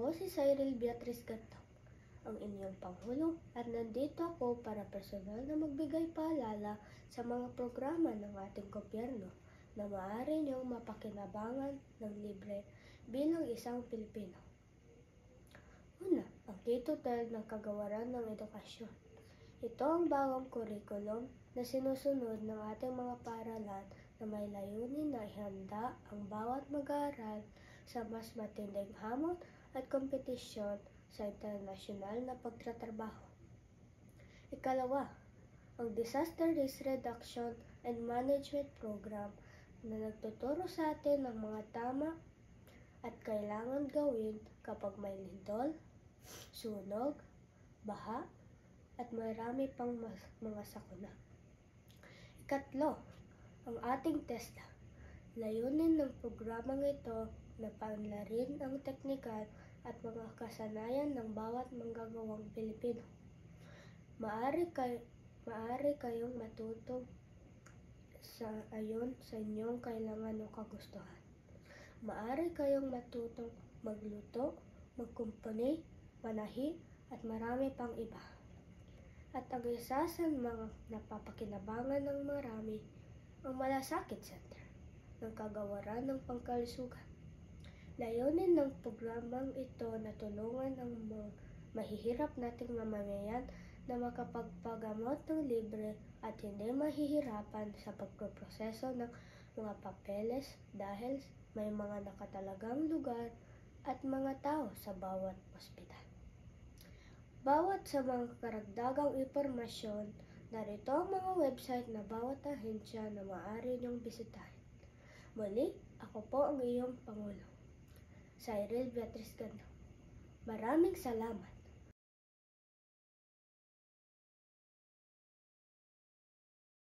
Ako si Cyril Beatriz Gantong, ang inyong Pangulo, at nandito ako para personal na magbigay paalala sa mga programa ng ating gobyerno na maaari niyong mapakinabangan ng libre bilang isang Pilipino. Una, ang K-12 ng Kagawaran ng Edukasyon. Ito ang bagong kurikulum na sinusunod ng ating mga paaralan na may layunin na ihanda ang bawat mag-aaral sa mas matinding hamon at kompetisyon sa internasyonal na pagtatrabaho. Ikalawa, ang Disaster Risk Reduction and Management Program na nagtuturo sa atin ng mga tama at kailangan gawin kapag may lindol, sunog, baha, at marami pang mga sakuna. Ikatlo, ang ating TESDA. Layunin ng programang ito na paunlarin ang teknikal at mga kasanayan ng bawat manggagawang Pilipino. Maaari kayong matuto ayon sa inyong kailangan o kagustuhan. Maaari kayong matutong magluto, magkumpuni, manahi, at marami pang iba. At ang isa sa mga napapakinabangan ng marami, ang Malasakit Center ng Kagawaran ng Pangkalusugan. Layunin ng programang ito na tulungan ang mahihirap nating mamamayan na makapagpagamot ng libre at hindi mahihirapan sa pagproproseso ng mga papeles dahil may mga nakatalagang lugar at mga tao sa bawat ospital. Bawat sa mga karagdagang impormasyon, narito ang mga website na bawat ahensya na maaari niyong bisitahin. Muli, ako po ang iyong Pangulo, Cyril Beatriz Gantong. Maraming salamat.